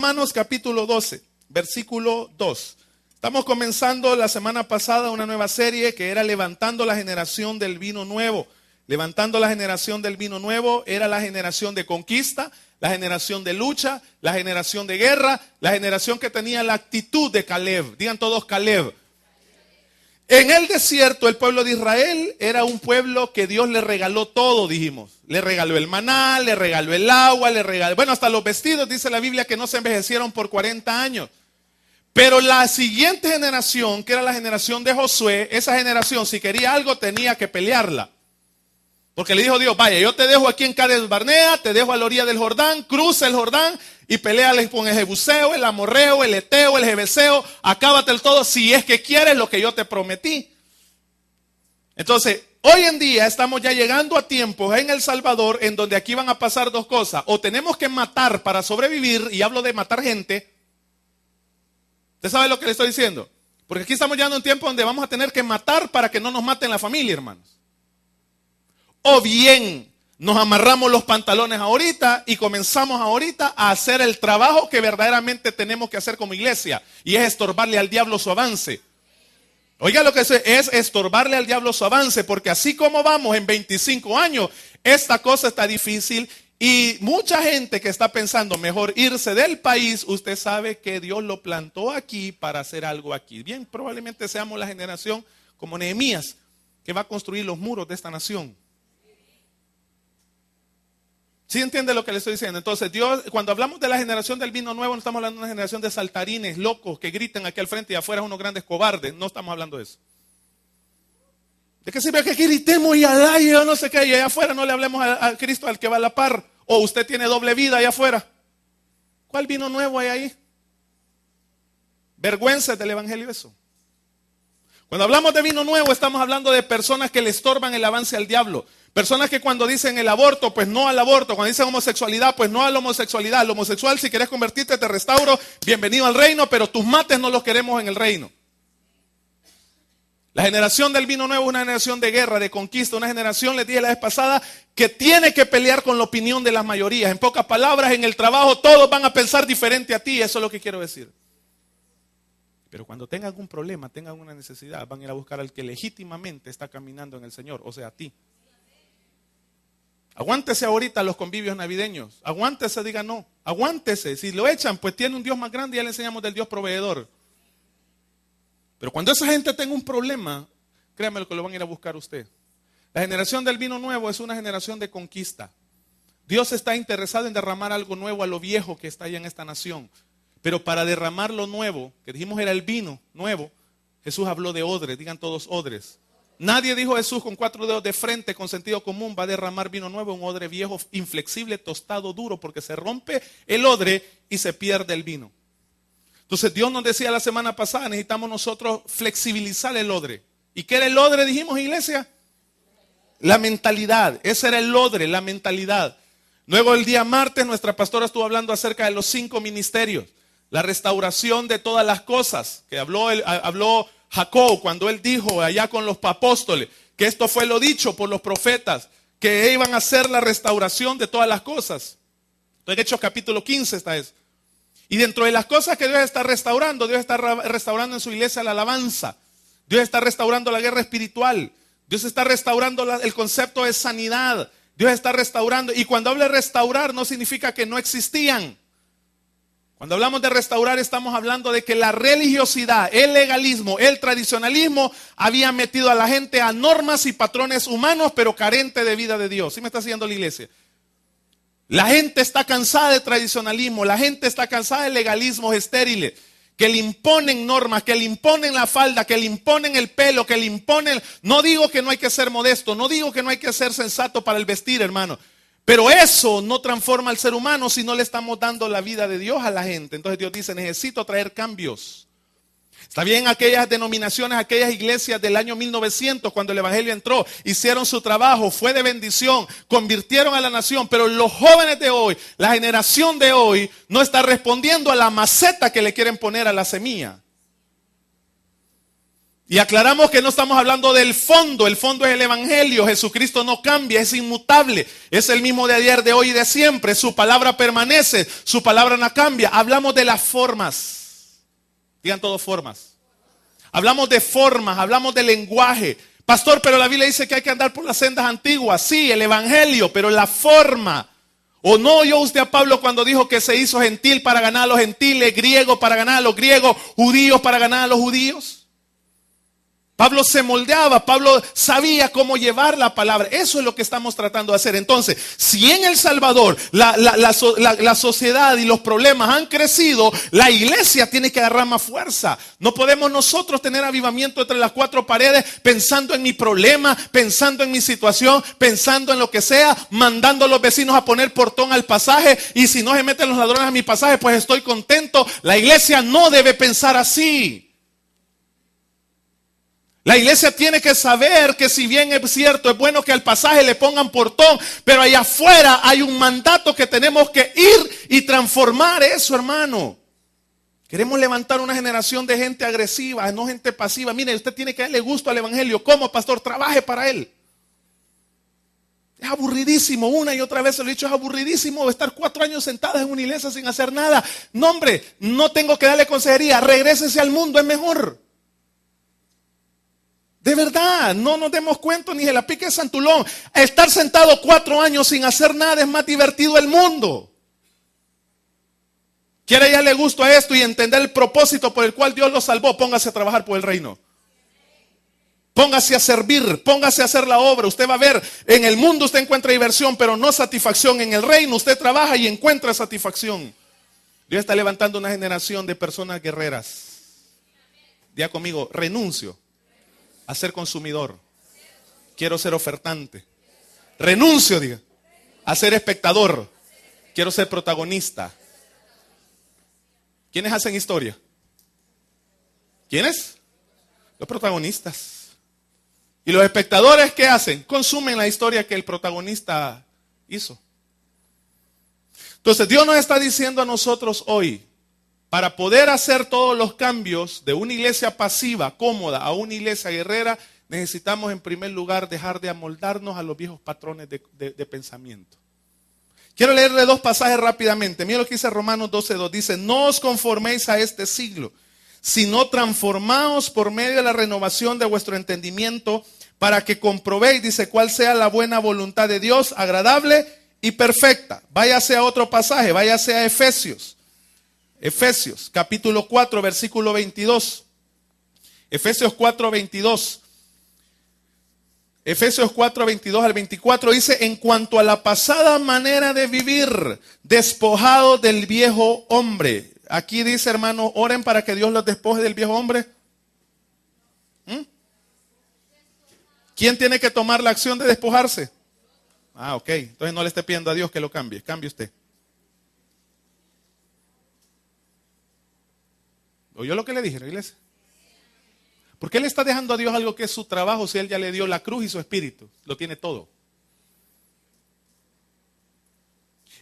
Romanos capítulo 12, versículo 2. Estamos comenzando la semana pasada una nueva serie que era levantando la generación del vino nuevo. Levantando la generación del vino nuevo era la generación de conquista, la generación de lucha, la generación de guerra, la generación que tenía la actitud de Caleb. Digan todos Caleb. En el desierto el pueblo de Israel era un pueblo que Dios le regaló todo, dijimos. Le regaló el maná, le regaló el agua, le regaló, bueno, hasta los vestidos, dice la Biblia, que no se envejecieron por 40 años. Pero la siguiente generación, que era la generación de Josué, esa generación, si quería algo, tenía que pelearla. Porque le dijo Dios, vaya, yo te dejo aquí en Cades Barnea, te dejo a la orilla del Jordán, cruza el Jordán y peleales con el Jebuseo, el Amorreo, el Eteo, el Jebeseo, acábate el todo si es que quieres lo que yo te prometí. Entonces, hoy en día estamos ya llegando a tiempos en El Salvador en donde aquí van a pasar dos cosas. O tenemos que matar para sobrevivir, y hablo de matar gente. ¿Usted sabe lo que le estoy diciendo? Porque aquí estamos llegando a un tiempo donde vamos a tener que matar para que no nos maten la familia, hermanos. O bien nos amarramos los pantalones ahorita y comenzamos ahorita a hacer el trabajo que verdaderamente tenemos que hacer como iglesia. Y es estorbarle al diablo su avance. Oiga lo que es estorbarle al diablo su avance. Porque así como vamos en 25 años, esta cosa está difícil. Y mucha gente que está pensando mejor irse del país, usted sabe que Dios lo plantó aquí para hacer algo aquí. Bien, probablemente seamos la generación como Nehemías que va a construir los muros de esta nación. ¿Sí entiende lo que le estoy diciendo? Entonces Dios, cuando hablamos de la generación del vino nuevo, no estamos hablando de una generación de saltarines locos que gritan aquí al frente y afuera unos grandes cobardes. No estamos hablando de eso. ¿De qué sirve que gritemos y al aire, no sé qué, y allá afuera no le hablemos a Cristo al que va a la par? O usted tiene doble vida allá afuera. ¿Cuál vino nuevo hay ahí? Vergüenza del evangelio eso. Cuando hablamos de vino nuevo, estamos hablando de personas que le estorban el avance al diablo. Personas que cuando dicen el aborto, pues no al aborto. Cuando dicen homosexualidad, pues no a la homosexualidad. Al homosexual, si quieres convertirte, te restauro. Bienvenido al reino, pero tus mates no los queremos en el reino. La generación del vino nuevo es una generación de guerra, de conquista. Una generación, les dije la vez pasada, que tiene que pelear con la opinión de las mayorías. En pocas palabras, en el trabajo todos van a pensar diferente a ti. Eso es lo que quiero decir. Pero cuando tengan algún problema, tengan una necesidad, van a ir a buscar al que legítimamente está caminando en el Señor, o sea, a ti. Aguántese ahorita los convivios navideños. Aguántese, diga no. Aguántese. Si lo echan, pues tiene un Dios más grande y ya le enseñamos del Dios proveedor. Pero cuando esa gente tenga un problema, créame lo que lo van a ir a buscar usted. La generación del vino nuevo es una generación de conquista. Dios está interesado en derramar algo nuevo a lo viejo que está allá en esta nación. Pero para derramar lo nuevo, que dijimos era el vino nuevo, Jesús habló de odres. Digan todos odres. Nadie dijo Jesús con 4 dedos de frente, con sentido común, va a derramar vino nuevo, un odre viejo, inflexible, tostado, duro, porque se rompe el odre y se pierde el vino. Entonces Dios nos decía la semana pasada, necesitamos nosotros flexibilizar el odre. ¿Y qué era el odre, dijimos, iglesia? La mentalidad, ese era el odre, la mentalidad. Luego el día martes nuestra pastora estuvo hablando acerca de los 5 ministerios, la restauración de todas las cosas, que habló Jacob cuando él dijo allá con los apóstoles que esto fue lo dicho por los profetas, que iban a hacer la restauración de todas las cosas. En Hechos capítulo 15 está eso. Y dentro de las cosas que Dios está restaurando en su iglesia la alabanza. Dios está restaurando la guerra espiritual. Dios está restaurando el concepto de sanidad. Dios está restaurando. Y cuando habla de restaurar no significa que no existían. Cuando hablamos de restaurar estamos hablando de que la religiosidad, el legalismo, el tradicionalismo había metido a la gente a normas y patrones humanos pero carente de vida de Dios. ¿Sí me está siguiendo la iglesia? La gente está cansada de tradicionalismo, la gente está cansada de legalismos estériles que le imponen normas, que le imponen la falda, que le imponen el pelo, que le imponen... No digo que no hay que ser modesto, no digo que no hay que ser sensato para el vestir, hermano. Pero eso no transforma al ser humano si no le estamos dando la vida de Dios a la gente. Entonces Dios dice, necesito traer cambios. Está bien aquellas denominaciones, aquellas iglesias del año 1900, cuando el evangelio entró, hicieron su trabajo, fue de bendición, convirtieron a la nación. Pero los jóvenes de hoy, la generación de hoy, no está respondiendo a la maceta que le quieren poner a la semilla. Y aclaramos que no estamos hablando del fondo. El fondo es el evangelio. Jesucristo no cambia, es inmutable. Es el mismo de ayer, de hoy y de siempre. Su palabra permanece, su palabra no cambia. Hablamos de las formas. Digan todos formas. Hablamos de formas, hablamos de lenguaje. Pastor, pero la Biblia dice que hay que andar por las sendas antiguas. Sí, el evangelio, pero la forma. ¿O no oyó usted a Pablo cuando dijo que se hizo gentil para ganar a los gentiles, griego para ganar a los griegos, judíos para ganar a los judíos? Pablo se moldeaba, Pablo sabía cómo llevar la palabra. Eso es lo que estamos tratando de hacer. Entonces, si en El Salvador la sociedad y los problemas han crecido, la iglesia tiene que agarrar más fuerza. No podemos nosotros tener avivamiento entre las cuatro paredes pensando en mi problema, pensando en mi situación, pensando en lo que sea, mandando a los vecinos a poner portón al pasaje, y si no se meten los ladrones a mi pasaje, pues estoy contento. La iglesia no debe pensar así. La iglesia tiene que saber que, si bien es cierto, es bueno que al pasaje le pongan portón, pero allá afuera hay un mandato que tenemos que ir y transformar eso, hermano. Queremos levantar una generación de gente agresiva, no gente pasiva. Mire, usted tiene que darle gusto al evangelio. ¿Cómo, pastor? Trabaje para él. Es aburridísimo, una y otra vez se lo he dicho, es aburridísimo estar 4 años sentados en una iglesia sin hacer nada. No, hombre, no tengo que darle consejería. Regrésese al mundo, es mejor. De verdad, no nos demos cuenta ni de la pique de Santulón. Estar sentado 4 años sin hacer nada es más divertido el mundo. ¿Quiere darle gusto a esto y entender el propósito por el cual Dios lo salvó? Póngase a trabajar por el reino. Póngase a servir, póngase a hacer la obra. Usted va a ver, en el mundo usted encuentra diversión, pero no satisfacción. En el reino usted trabaja y encuentra satisfacción. Dios está levantando una generación de personas guerreras. Diga conmigo, renuncio a ser consumidor. Quiero ser ofertante. Renuncio, diga, a ser espectador. Quiero ser protagonista. ¿Quiénes hacen historia? ¿Quiénes? Los protagonistas. ¿Y los espectadores qué hacen? Consumen la historia que el protagonista hizo. Entonces Dios nos está diciendo a nosotros hoy, para poder hacer todos los cambios de una iglesia pasiva, cómoda, a una iglesia guerrera, necesitamos en primer lugar dejar de amoldarnos a los viejos patrones de pensamiento. Quiero leerle 2 pasajes rápidamente. Mira lo que dice Romanos 12:2. Dice, no os conforméis a este siglo, sino transformaos por medio de la renovación de vuestro entendimiento, para que comprobéis, dice, cuál sea la buena voluntad de Dios, agradable y perfecta. Váyase a otro pasaje, váyase a Efesios. Efesios capítulo 4 versículo 22. Efesios 4, 22. Efesios 4, 22 al 24 dice, en cuanto a la pasada manera de vivir, despojado del viejo hombre. Aquí dice, hermano, oren para que Dios los despoje del viejo hombre. ¿Quién tiene que tomar la acción de despojarse? Ah, ok. Entonces no le esté pidiendo a Dios que lo cambie. Cambie usted. ¿Oyó lo que le dije, la iglesia? ¿Por qué le está dejando a Dios algo que es su trabajo si Él ya le dio la cruz y su espíritu? Lo tiene todo.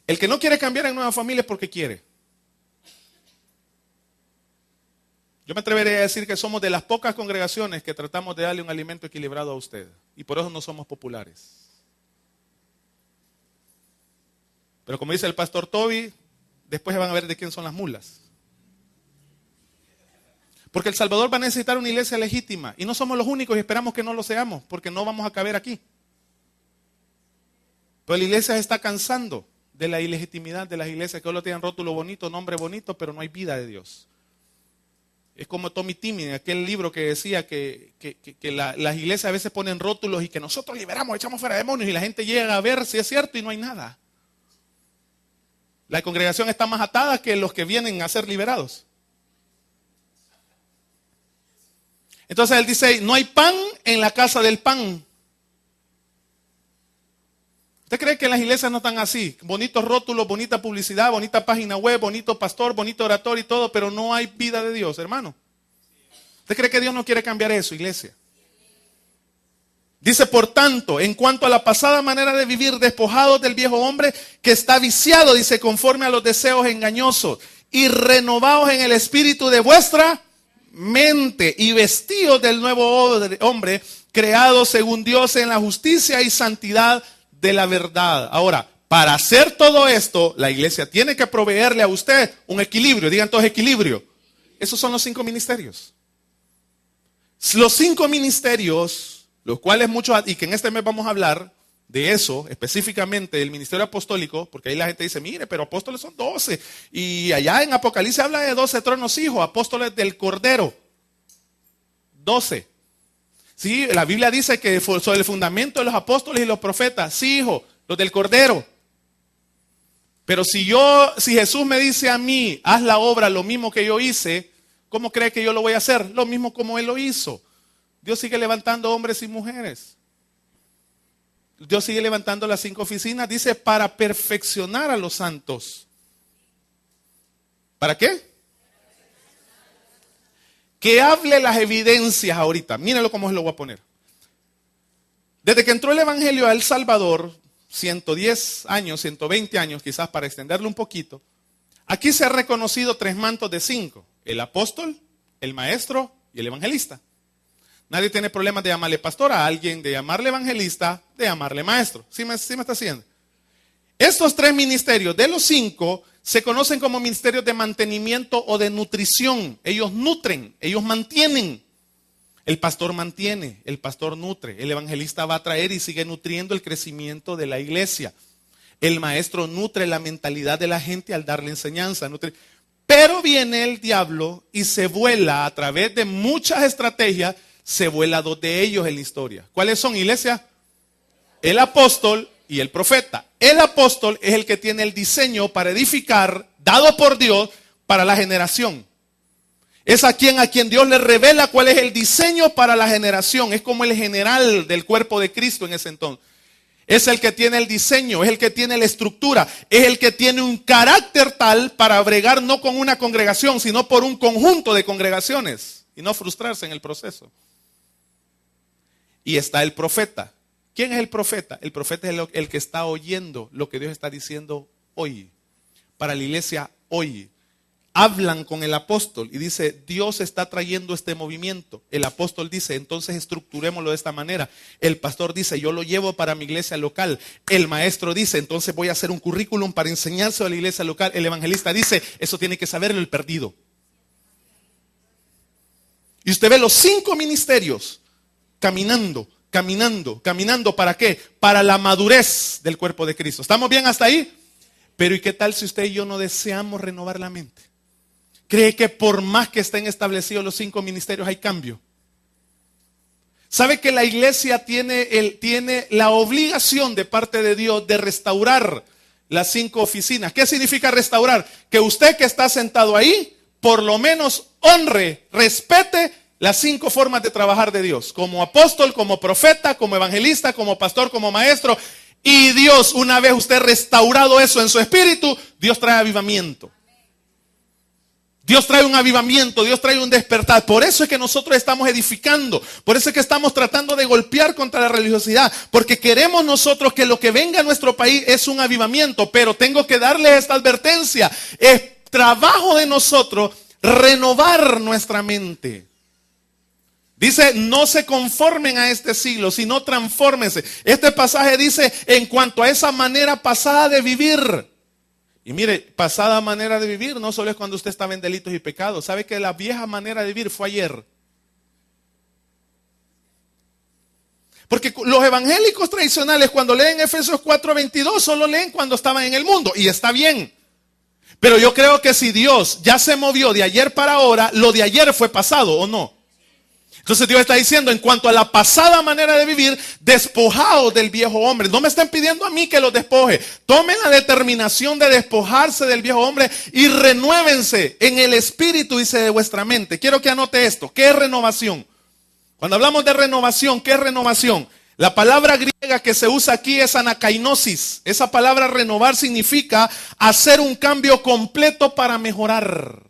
El que no quiere cambiar en nueva familia es porque quiere. Yo me atrevería a decir que somos de las pocas congregaciones que tratamos de darle un alimento equilibrado a usted. Y por eso no somos populares. Pero como dice el pastor Toby, después van a ver de quién son las mulas. Porque El Salvador va a necesitar una iglesia legítima. Y no somos los únicos y esperamos que no lo seamos, porque no vamos a caber aquí. Pero la iglesia se está cansando de la ilegitimidad de las iglesias, que solo tienen rótulo bonito, nombre bonito, pero no hay vida de Dios. Es como Tommy Timmy, en aquel libro que decía que las iglesias a veces ponen rótulos y que nosotros liberamos, echamos fuera demonios, y la gente llega a ver si es cierto y no hay nada. La congregación está más atada que los que vienen a ser liberados. Entonces él dice, no hay pan en la casa del pan. ¿Usted cree que las iglesias no están así? Bonitos rótulos, bonita publicidad, bonita página web, bonito pastor, bonito oratorio y todo, pero no hay vida de Dios, hermano. ¿Usted cree que Dios no quiere cambiar eso, iglesia? Dice, por tanto, en cuanto a la pasada manera de vivir, despojados del viejo hombre que está viciado, dice, conforme a los deseos engañosos, y renovados en el espíritu de vuestra mente y vestidos del nuevo hombre, creado según Dios en la justicia y santidad de la verdad. Ahora, para hacer todo esto, la iglesia tiene que proveerle a usted un equilibrio. Digan todos equilibrio. Esos son los 5 ministerios. Los 5 ministerios, los cuales muchos, y que en este mes vamos a hablar de eso, específicamente del ministerio apostólico, porque ahí la gente dice, mire, pero apóstoles son 12. Y allá en Apocalipsis habla de 12 tronos hijos, apóstoles del Cordero. 12. Sí, la Biblia dice que sobre el fundamento de los apóstoles y los profetas, sí, hijo, los del Cordero. Pero si Jesús me dice a mí, haz la obra lo mismo que yo hice, ¿cómo cree que yo lo voy a hacer? Lo mismo como Él lo hizo. Dios sigue levantando hombres y mujeres. Dios sigue levantando las 5 oficinas, dice, para perfeccionar a los santos. ¿Para qué? Que hable las evidencias ahorita. Mírenlo cómo se lo voy a poner. Desde que entró el Evangelio a El Salvador, 110 años, 120 años, quizás para extenderlo un poquito, aquí se ha reconocido 3 mantos de 5. El apóstol, el maestro y el evangelista. Nadie tiene problemas de llamarle pastor a alguien, de llamarle evangelista, de llamarle maestro. ¿Sí me está haciendo? Estos 3 ministerios, de los 5, se conocen como ministerios de mantenimiento o de nutrición. Ellos nutren, ellos mantienen. El pastor mantiene, el pastor nutre, el evangelista va a traer y sigue nutriendo el crecimiento de la iglesia. El maestro nutre la mentalidad de la gente al darle enseñanza. Pero viene el diablo y se vuela a través de muchas estrategias, se vuela 2 de ellos en la historia. ¿Cuáles son, iglesia? El apóstol y el profeta. El apóstol es el que tiene el diseño para edificar, dado por Dios, para la generación. Es a quien Dios le revela cuál es el diseño para la generación. Es como el general del cuerpo de Cristo en ese entonces. Es el que tiene el diseño, es el que tiene la estructura, es el que tiene un carácter tal para bregar no con una congregación, sino por un conjunto de congregaciones y no frustrarse en el proceso. Y está el profeta. ¿Quién es el profeta? El profeta es el que está oyendo lo que Dios está diciendo hoy, para la iglesia hoy. Hablan con el apóstol y dice, Dios está trayendo este movimiento. El apóstol dice, entonces estructurémoslo de esta manera. El pastor dice, yo lo llevo para mi iglesia local. El maestro dice, entonces voy a hacer un currículum para enseñárselo a la iglesia local. El evangelista dice, eso tiene que saberlo el perdido. Y usted ve los 5 ministerios caminando. ¿Para qué? Para la madurez del cuerpo de Cristo. ¿Estamos bien hasta ahí? Pero ¿y qué tal si usted y yo no deseamos renovar la mente? ¿Cree que por más que estén establecidos los 5 ministerios hay cambio? ¿Sabe que la iglesia tiene la obligación de parte de Dios de restaurar las 5 oficinas? ¿Qué significa restaurar? Que usted que está sentado ahí, por lo menos honre, respete las 5 formas de trabajar de Dios. Como apóstol, como profeta, como evangelista, como pastor, como maestro. Y Dios, una vez usted restaurado eso en su espíritu, Dios trae avivamiento. Dios trae un avivamiento, Dios trae un despertar. Por eso es que nosotros estamos edificando. Por eso es que estamos tratando de golpear contra la religiosidad. Porque queremos nosotros que lo que venga a nuestro país es un avivamiento. Pero tengo que darles esta advertencia. Es trabajo de nosotros renovar nuestra mente. Dice, no se conformen a este siglo, sino transfórmense. Este pasaje dice, en cuanto a esa manera pasada de vivir. Y mire, pasada manera de vivir no solo es cuando usted estaba en delitos y pecados. ¿Sabe que la vieja manera de vivir fue ayer? Porque los evangélicos tradicionales cuando leen Efesios 4:22 solo leen cuando estaban en el mundo. Y está bien. Pero yo creo que si Dios ya se movió de ayer para ahora, lo de ayer fue pasado, ¿o no? Entonces Dios está diciendo, en cuanto a la pasada manera de vivir, despojaos del viejo hombre. No me están pidiendo a mí que los despoje. Tomen la determinación de despojarse del viejo hombre y renuévense en el espíritu, dice, de vuestra mente. Quiero que anote esto. ¿Qué es renovación? Cuando hablamos de renovación, ¿qué es renovación? La palabra griega que se usa aquí es anakainosis. Esa palabra renovar significa hacer un cambio completo para mejorar.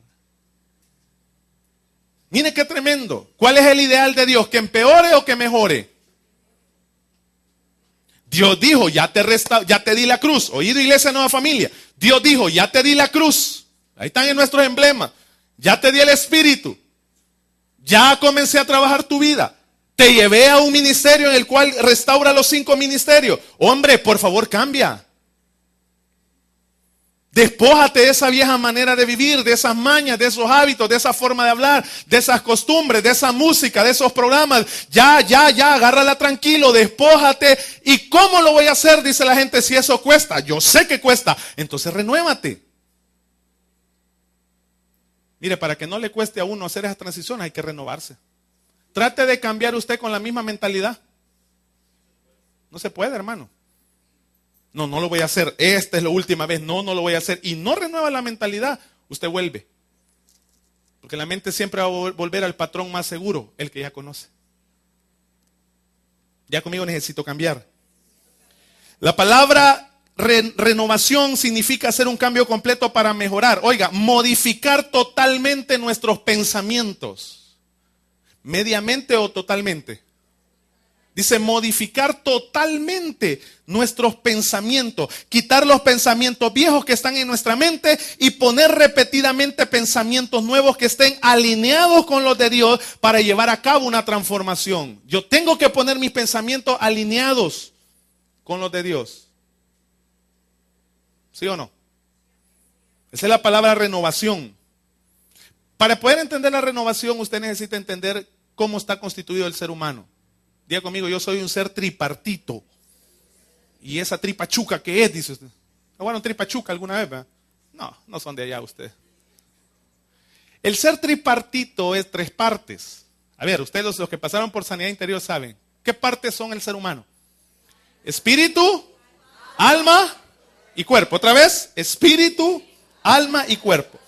Mire qué tremendo. ¿Cuál es el ideal de Dios? ¿Que empeore o que mejore? Dios dijo, ya te di la cruz. Oído, Iglesia Nueva Familia. Dios dijo, ya te di la cruz. Ahí están en nuestros emblemas. Ya te di el Espíritu. Ya comencé a trabajar tu vida. Te llevé a un ministerio en el cual restaura los 5 ministerios. Hombre, por favor, cambia. Despójate de esa vieja manera de vivir, de esas mañas, de esos hábitos, de esa forma de hablar, de esas costumbres, de esa música, de esos programas. Ya, agárrala tranquilo, despójate. ¿Y cómo lo voy a hacer? Dice la gente, si eso cuesta. Yo sé que cuesta. Entonces renuévate. Mire, para que no le cueste a uno hacer esa transición, hay que renovarse. Trate de cambiar usted con la misma mentalidad. No se puede, hermano. No lo voy a hacer. Esta es la última vez. No lo voy a hacer. Y no renueva la mentalidad. Usted vuelve. Porque la mente siempre va a volver al patrón más seguro, el que ya conoce. Ya conmigo necesito cambiar. La palabra renovación significa hacer un cambio completo para mejorar. Oiga, modificar totalmente nuestros pensamientos. ¿Mediamente o totalmente? Dice modificar totalmente nuestros pensamientos, quitar los pensamientos viejos que están en nuestra mente y poner repetidamente pensamientos nuevos que estén alineados con los de Dios para llevar a cabo una transformación. Yo tengo que poner mis pensamientos alineados con los de Dios. ¿Sí o no? Esa es la palabra renovación. Para poder entender la renovación, usted necesita entender cómo está constituido el ser humano. Diga conmigo, yo soy un ser tripartito. Y esa tripa chuca, ¿qué es? Dice usted. ¿Aguaron tripa chuca alguna vez? ¿Verdad? No son de allá ustedes. El ser tripartito es 3 partes. A ver, ustedes los que pasaron por sanidad interior saben. ¿Qué partes son el ser humano? Espíritu, alma y cuerpo. Otra vez, espíritu, alma y cuerpo.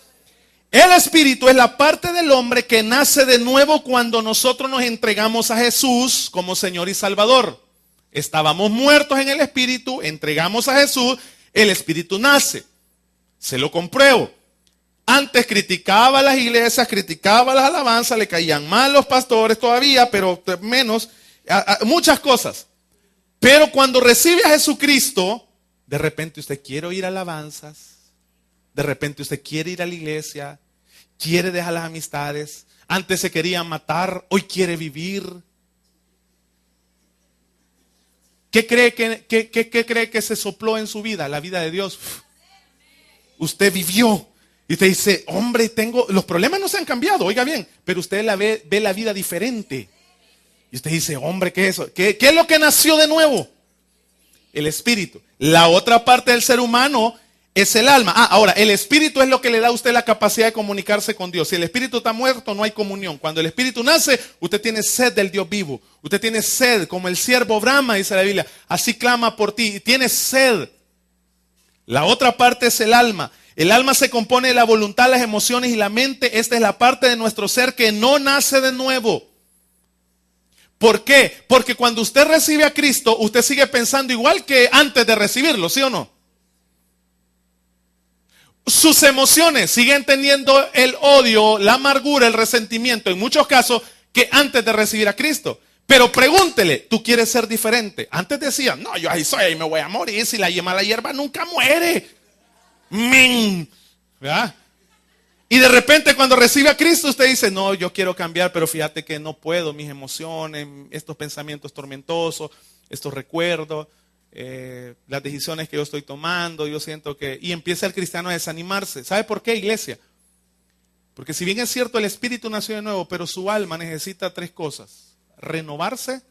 El espíritu es la parte del hombre que nace de nuevo cuando nosotros nos entregamos a Jesús como Señor y Salvador. Estábamos muertos en el espíritu, entregamos a Jesús, el espíritu nace. Se lo compruebo. Antes criticaba las iglesias, criticaba las alabanzas, le caían mal los pastores todavía, pero menos, muchas cosas. Pero cuando recibe a Jesucristo, de repente usted quiere oír alabanzas, de repente usted quiere ir a la iglesia, quiere dejar las amistades. Antes se quería matar, hoy quiere vivir. ¿Qué cree que se sopló en su vida? La vida de Dios. Usted vivió. Y usted dice, hombre, los problemas no se han cambiado, oiga bien, pero usted ve la vida diferente. Y usted dice, hombre, ¿qué es eso? ¿Qué es lo que nació de nuevo? El espíritu. La otra parte del ser humano es el alma. Ahora, el espíritu es lo que le da a usted la capacidad de comunicarse con Dios. Si el espíritu está muerto, no hay comunión. Cuando el espíritu nace, usted tiene sed del Dios vivo. Usted tiene sed, como el siervo brama, dice la Biblia. Así clama por ti. Tiene sed. La otra parte es el alma. El alma se compone de la voluntad, las emociones y la mente. Esta es la parte de nuestro ser que no nace de nuevo. ¿Por qué? Porque cuando usted recibe a Cristo, usted sigue pensando igual que antes de recibirlo, ¿sí o no? Sus emociones siguen teniendo el odio, la amargura, el resentimiento, en muchos casos, que antes de recibir a Cristo. Pero pregúntele, ¿tú quieres ser diferente? Antes decía, no, yo ahí soy, ahí me voy a morir, si la mala hierba nunca muere. ¿Verdad? Y de repente cuando recibe a Cristo, usted dice, no, yo quiero cambiar, pero fíjate que no puedo, mis emociones, estos pensamientos tormentosos, estos recuerdos. Las decisiones que yo estoy tomando, yo siento que... Y empieza el cristiano a desanimarse. ¿Sabe por qué, iglesia? Porque si bien es cierto, el espíritu nació de nuevo, pero su alma necesita 3 cosas. Renovarse,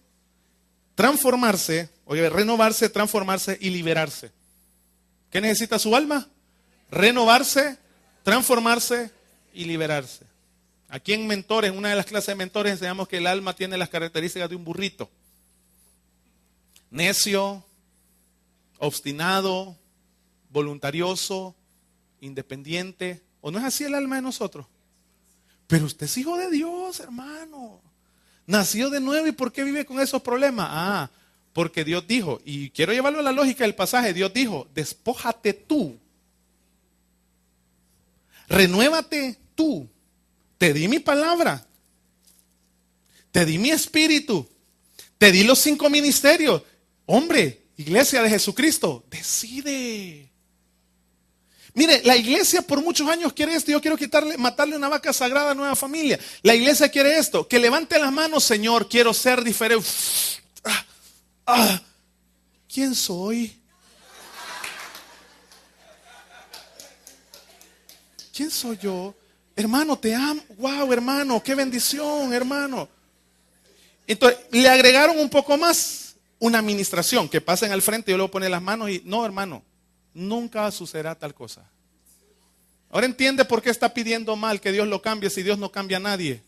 transformarse, renovarse, transformarse y liberarse. ¿Qué necesita su alma? Renovarse, transformarse y liberarse. Aquí en Mentores, en una de las clases de Mentores, enseñamos que el alma tiene las características de un burrito. Necio, obstinado, voluntarioso, independiente. ¿O no es así el alma de nosotros? Pero usted es hijo de Dios, hermano. Nació de nuevo. ¿Y por qué vive con esos problemas? Porque Dios dijo, y quiero llevarlo a la lógica del pasaje, Dios dijo, despójate tú. Renuévate tú. Te di mi palabra. Te di mi espíritu. Te di los 5 ministerios. Hombre, iglesia de Jesucristo, decide. Mire, la iglesia por muchos años quiere esto. Yo quiero matarle una vaca sagrada a nueva familia. La iglesia quiere esto. Que levante las manos, Señor, quiero ser diferente. ¿Quién soy? ¿Quién soy yo? Hermano, te amo. Wow, hermano, qué bendición, hermano. Entonces, le agregaron un poco más, una administración, que pasen al frente, yo le voy a poner las manos y, no, hermano, nunca sucederá tal cosa. Ahora entiende por qué está pidiendo mal que Dios lo cambie si Dios no cambia a nadie.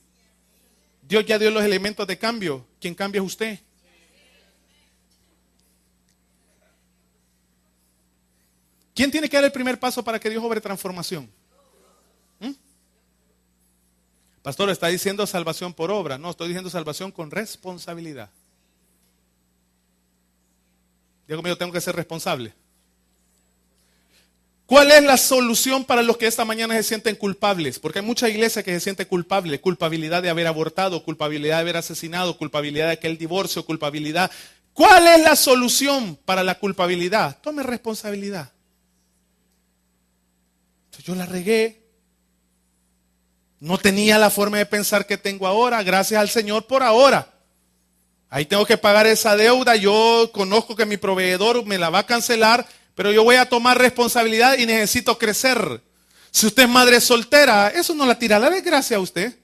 Dios ya dio los elementos de cambio. Quien cambia es usted. ¿Quién tiene que dar el primer paso para que Dios obre transformación? Pastor, está diciendo salvación por obra. No, estoy diciendo salvación con responsabilidad. Digo, yo tengo que ser responsable. ¿Cuál es la solución para los que esta mañana se sienten culpables? Porque hay mucha iglesia que se siente culpable. Culpabilidad de haber abortado, culpabilidad de haber asesinado, culpabilidad de aquel divorcio, culpabilidad. ¿Cuál es la solución para la culpabilidad? Tome responsabilidad. Yo la regué. No tenía la forma de pensar que tengo ahora. Gracias al Señor por ahora. Ahí tengo que pagar esa deuda. Yo conozco que mi proveedor me la va a cancelar, pero yo voy a tomar responsabilidad y necesito crecer. Si usted es madre soltera, eso no la tira a la desgracia a usted.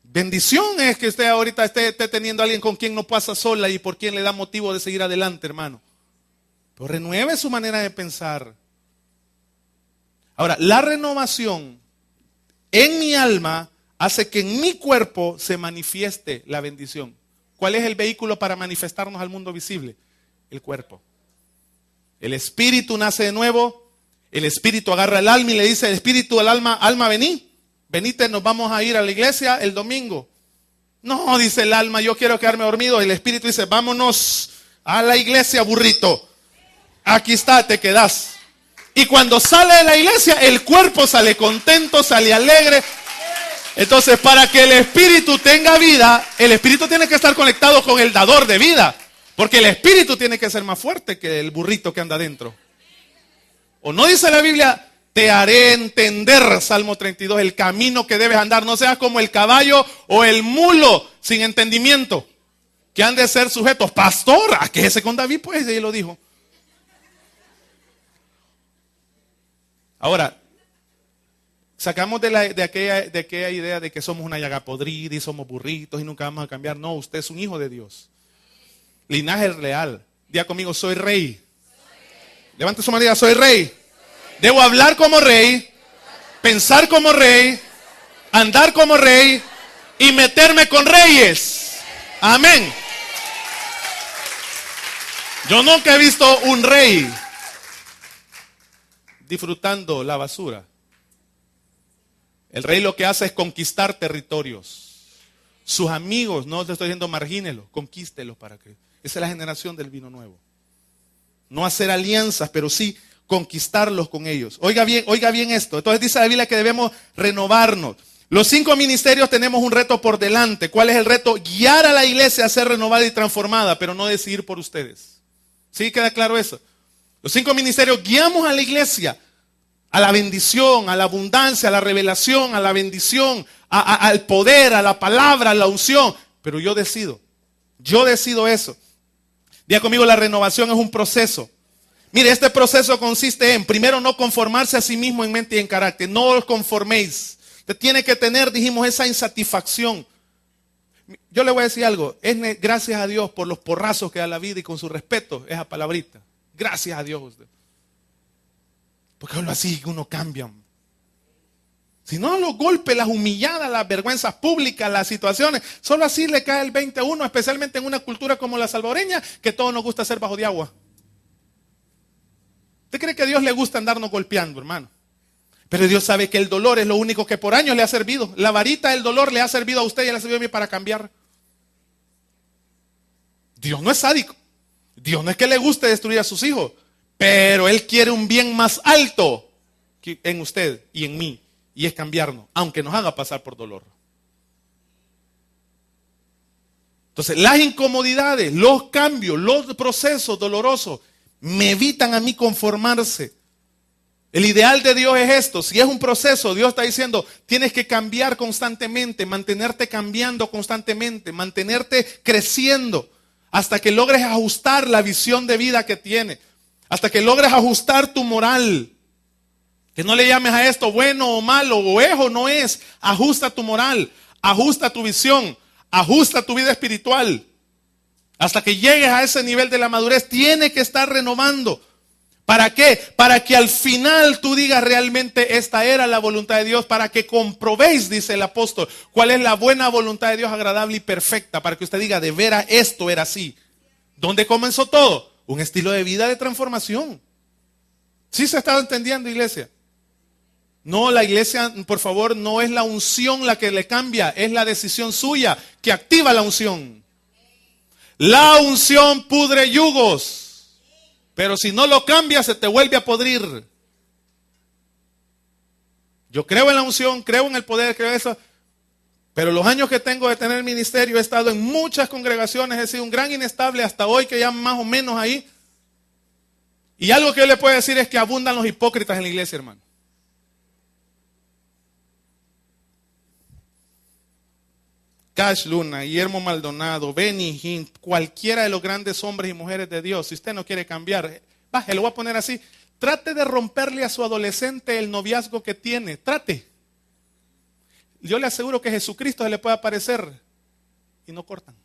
Bendición es que usted ahorita esté teniendo a alguien con quien no pasa sola y por quien le da motivo de seguir adelante, hermano. Pero renueve su manera de pensar. Ahora, la renovación en mi alma hace que en mi cuerpo se manifieste la bendición. ¿Cuál es el vehículo para manifestarnos al mundo visible? El cuerpo. El espíritu nace de nuevo, el espíritu agarra el alma y le dice, el espíritu al alma, alma vení, venite, nos vamos a ir a la iglesia el domingo. No, dice el alma, yo quiero quedarme dormido. El espíritu dice, vámonos a la iglesia, burrito. Aquí está, te quedas. Y cuando sale de la iglesia, el cuerpo sale contento, sale alegre. Entonces, para que el espíritu tenga vida, el espíritu tiene que estar conectado con el dador de vida. Porque el espíritu tiene que ser más fuerte que el burrito que anda adentro. ¿O no dice la Biblia? Te haré entender, Salmo 32, el camino que debes andar. No seas como el caballo o el mulo sin entendimiento, que han de ser sujetos. Pastor, ¿a qué ese con David? Pues ahí lo dijo. Ahora, sacamos de aquella idea de que somos una llaga podrida y somos burritos y nunca vamos a cambiar. No, usted es un hijo de Dios. Linaje real. Diga conmigo, soy rey. Levante su mano y diga, soy rey. Debo hablar como rey, pensar como rey, andar como rey y meterme con reyes. Amén. Yo nunca he visto un rey disfrutando la basura. El rey lo que hace es conquistar territorios. Sus amigos, no te estoy diciendo margínelos, conquístelos para que... Esa es la generación del vino nuevo. No hacer alianzas, pero sí conquistarlos con ellos. Oiga bien esto. Entonces dice la Biblia que debemos renovarnos. Los 5 ministerios tenemos un reto por delante. ¿Cuál es el reto? Guiar a la iglesia a ser renovada y transformada, pero no decidir por ustedes. ¿Sí queda claro eso? Los 5 ministerios guiamos a la iglesia a la bendición, a la abundancia, a la revelación, a la bendición, al poder, a la palabra, a la unción. Pero yo decido eso. Diga conmigo, la renovación es un proceso. Mire, este proceso consiste en, primero, no conformarse a sí mismo en mente y en carácter. No os conforméis. Usted tiene que tener, dijimos, esa insatisfacción. Yo le voy a decir algo. Es gracias a Dios por los porrazos que da la vida y con su respeto, esa palabrita. Gracias a Dios. Porque solo así uno cambia. Si no, los golpes, las humilladas, las vergüenzas públicas, las situaciones, solo así le cae el 20 a uno, especialmente en una cultura como la salvadoreña, que todos nos gusta ser bajo de agua. ¿Usted cree que a Dios le gusta andarnos golpeando, hermano? Pero Dios sabe que el dolor es lo único que por años le ha servido. La varita del dolor le ha servido a usted y le ha servido a mí para cambiar. Dios no es sádico. Dios no es que le guste destruir a sus hijos, pero Él quiere un bien más alto en usted y en mí. Y es cambiarnos, aunque nos haga pasar por dolor. Entonces, las incomodidades, los cambios, los procesos dolorosos Me evitan a mí conformarse. El ideal de Dios es esto. Si es un proceso, Dios está diciendo, tienes que cambiar constantemente, mantenerte cambiando constantemente, mantenerte creciendo, hasta que logres ajustar la visión de vida que tienes, hasta que logres ajustar tu moral. Que no le llames a esto bueno o malo, o es o no es. Ajusta tu moral, ajusta tu visión, ajusta tu vida espiritual. Hasta que llegues a ese nivel de la madurez, tienes que estar renovando. ¿Para qué? Para que al final tú digas realmente esta era la voluntad de Dios, para que comprobéis, dice el apóstol, cuál es la buena voluntad de Dios agradable y perfecta, para que usted diga, de veras esto era así. ¿Dónde comenzó todo? Un estilo de vida de transformación. ¿Sí se está entendiendo, iglesia? No, la iglesia, por favor, no es la unción la que le cambia, es la decisión suya que activa la unción. La unción pudre yugos. Pero si no lo cambias, se te vuelve a podrir. Yo creo en la unción, creo en el poder, creo en eso. Pero los años que tengo de tener ministerio, he estado en muchas congregaciones, he sido un gran inestable hasta hoy, que ya más o menos ahí. Y algo que yo le puedo decir es que abundan los hipócritas en la iglesia, hermano. Cash Luna, Guillermo Maldonado, Benny Hinn, cualquiera de los grandes hombres y mujeres de Dios, si usted no quiere cambiar, baje, lo voy a poner así, trate de romperle a su adolescente el noviazgo que tiene, trate. Yo le aseguro que Jesucristo se le puede aparecer y no cortan.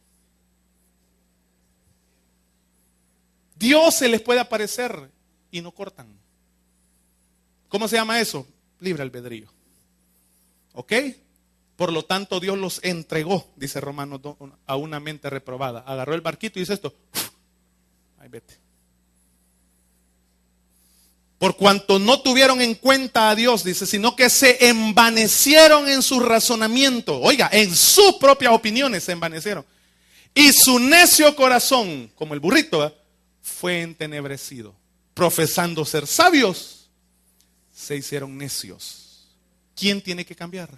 Dios se les puede aparecer y no cortan. ¿Cómo se llama eso? Libre albedrío. ¿Ok? Por lo tanto, Dios los entregó, dice Romanos 2, a una mente reprobada. Agarró el barquito y dice esto. Ahí vete. Por cuanto no tuvieron en cuenta a Dios, dice, sino que se envanecieron en su razonamiento. Oiga, en sus propias opiniones se envanecieron. Y su necio corazón, como el burrito, fue entenebrecido. Profesando ser sabios, se hicieron necios. ¿Quién tiene que cambiar?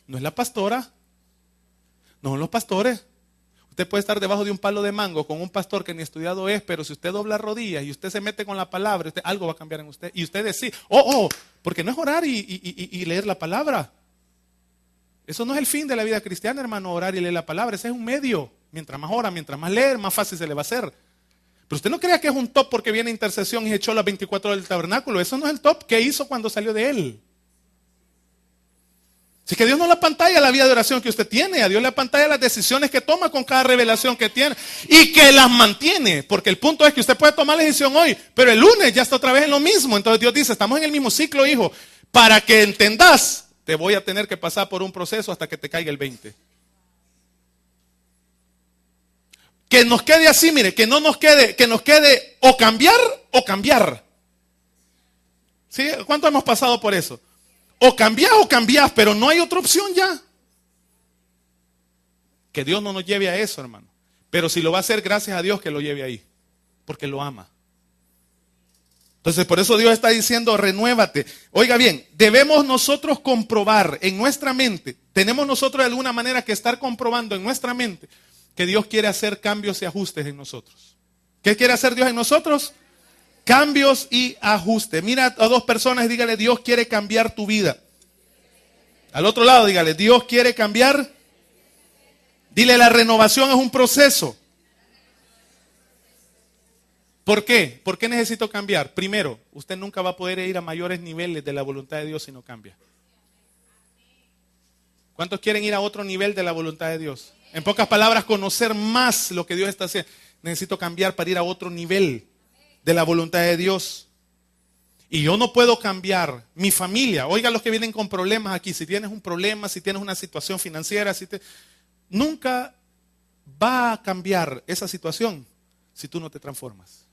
No es la pastora, no son los pastores. Usted puede estar debajo de un palo de mango con un pastor que ni estudiado es, pero si usted dobla rodillas y usted se mete con la palabra, algo va a cambiar en usted. Y usted decide, porque no es orar y leer la palabra. Eso no es el fin de la vida cristiana, hermano, orar y leer la palabra. Ese es un medio. Mientras más ora, mientras más leer, más fácil se le va a hacer. Pero usted no crea que es un top porque viene intercesión y echó las 24 horas del tabernáculo. Eso no es el top que hizo cuando salió de él. Así que Dios no le pantalla la vida de oración que usted tiene, a Dios le pantalla las decisiones que toma con cada revelación que tiene y que las mantiene, porque el punto es que usted puede tomar la decisión hoy, pero el lunes ya está otra vez en lo mismo. Entonces Dios dice, estamos en el mismo ciclo, hijo, para que entendás, te voy a tener que pasar por un proceso hasta que te caiga el 20. Que nos quede así, mire, que nos quede o cambiar o cambiar. ¿Sí? ¿Cuánto hemos pasado por eso? O cambiás, pero no hay otra opción ya. Que Dios no nos lleve a eso, hermano. Pero si lo va a hacer, gracias a Dios que lo lleve ahí. Porque lo ama. Entonces, por eso Dios está diciendo, renuévate. Oiga bien, debemos nosotros comprobar en nuestra mente, tenemos nosotros de alguna manera que estar comprobando en nuestra mente que Dios quiere hacer cambios y ajustes en nosotros. ¿Qué quiere hacer Dios en nosotros? Cambios y ajustes. Mira a dos personas y dígale, Dios quiere cambiar tu vida. Al otro lado, dígale, Dios quiere cambiar. Dile, la renovación es un proceso. ¿Por qué? ¿Por qué necesito cambiar? Primero, usted nunca va a poder ir a mayores niveles de la voluntad de Dios si no cambia. ¿Cuántos quieren ir a otro nivel de la voluntad de Dios? En pocas palabras, conocer más lo que Dios está haciendo. Necesito cambiar para ir a otro nivel de la voluntad de Dios. Y yo no puedo cambiar mi familia. Oiga, los que vienen con problemas aquí, si tienes un problema, si tienes una situación financiera, nunca va a cambiar esa situación si tú no te transformas.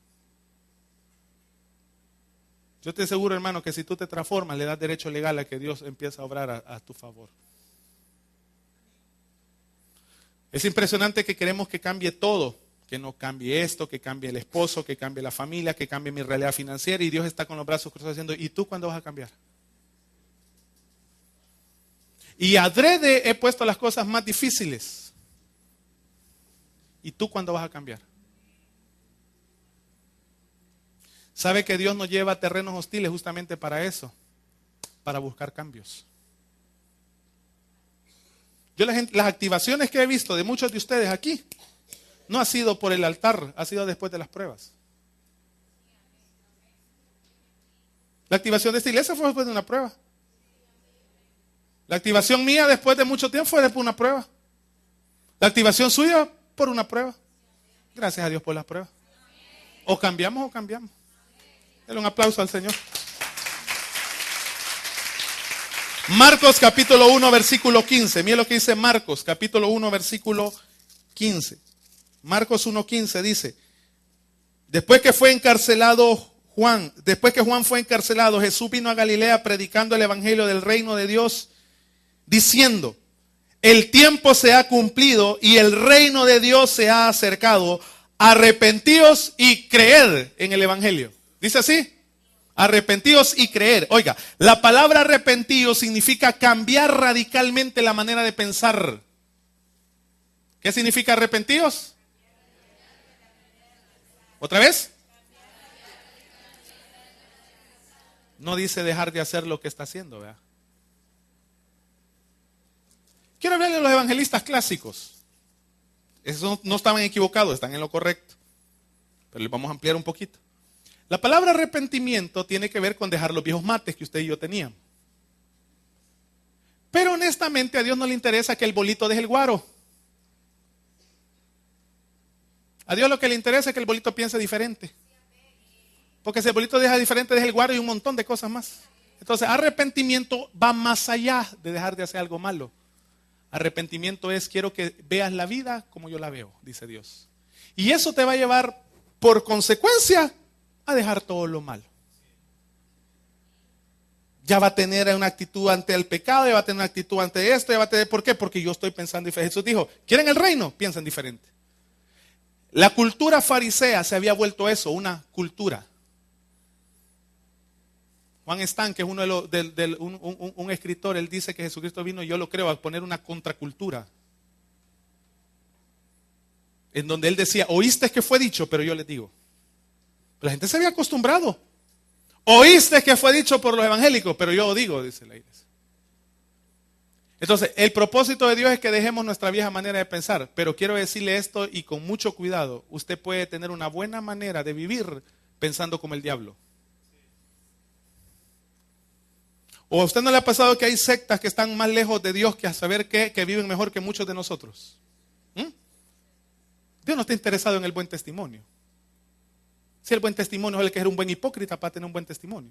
Yo te aseguro, hermano, que si tú te transformas, le das derecho legal a que Dios empiece a obrar a tu favor. Es impresionante que queremos que cambie todo. Que no cambie esto, que cambie el esposo, que cambie la familia, que cambie mi realidad financiera. Y Dios está con los brazos cruzados diciendo, ¿y tú cuándo vas a cambiar? Y adrede he puesto las cosas más difíciles. ¿Y tú cuándo vas a cambiar? ¿Sabe que Dios nos lleva a terrenos hostiles justamente para eso? Para buscar cambios. Yo las activaciones que he visto de muchos de ustedes aquí, no ha sido por el altar, ha sido después de las pruebas. La activación de esta iglesia fue después de una prueba. La activación mía después de mucho tiempo fue después de una prueba. La activación suya por una prueba. Gracias a Dios por las pruebas. O cambiamos o cambiamos. Denle un aplauso al Señor. Marcos capítulo 1 versículo 15. Mire lo que dice Marcos capítulo 1 versículo 15. Marcos 1:15 dice: después que Juan fue encarcelado, Jesús vino a Galilea predicando el evangelio del reino de Dios, diciendo: el tiempo se ha cumplido y el reino de Dios se ha acercado. Arrepentíos y creed en el evangelio. ¿Dice así? Arrepentíos y creer. Oiga, la palabra arrepentíos significa cambiar radicalmente la manera de pensar. ¿Qué significa arrepentíos? ¿Otra vez? No dice dejar de hacer lo que está haciendo, ¿verdad? Quiero hablarle de los evangelistas clásicos. Esos no estaban equivocados, están en lo correcto. Pero les vamos a ampliar un poquito. La palabra arrepentimiento tiene que ver con dejar los viejos mates que usted y yo teníamos. Pero honestamente a Dios no le interesa que el bolito deje el guaro. A Dios lo que le interesa es que el bolito piense diferente. Porque si el bolito deja diferente, deja el guaro y un montón de cosas más. Entonces, arrepentimiento va más allá de dejar de hacer algo malo. Arrepentimiento es: quiero que veas la vida como yo la veo, dice Dios. Y eso te va a llevar, por consecuencia, a dejar todo lo malo. Ya va a tener una actitud ante el pecado, ya va a tener una actitud ante esto, ya va a tener, ¿por qué? Porque yo estoy pensando diferente. Jesús dijo: ¿quieren el reino? Piensen diferente. La cultura farisea se había vuelto eso, una cultura. Juan Stan, que es uno de un escritor, él dice que Jesucristo vino, y yo lo creo, a poner una contracultura. En donde él decía: oíste que fue dicho, pero yo les digo. Pero la gente se había acostumbrado. Oíste que fue dicho por los evangélicos, pero yo digo, dice la iglesia. Entonces, el propósito de Dios es que dejemos nuestra vieja manera de pensar. Pero quiero decirle esto, y con mucho cuidado: usted puede tener una buena manera de vivir pensando como el diablo. ¿O a usted no le ha pasado que hay sectas que están más lejos de Dios que a saber qué, que viven mejor que muchos de nosotros? Dios no está interesado en el buen testimonio. Si el buen testimonio es el que era un buen hipócrita para tener un buen testimonio.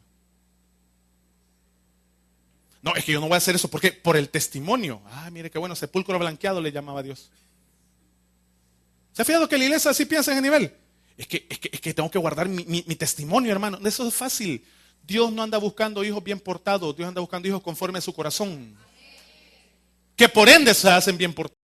No, es que yo no voy a hacer eso porque por el testimonio. Ah, mire qué bueno, sepulcro blanqueado le llamaba a Dios. ¿Se ha fijado que la iglesia así piensa en ese nivel? Es que tengo que guardar mi testimonio, hermano. Eso es fácil. Dios no anda buscando hijos bien portados, Dios anda buscando hijos conforme a su corazón. Que por ende se hacen bien portados.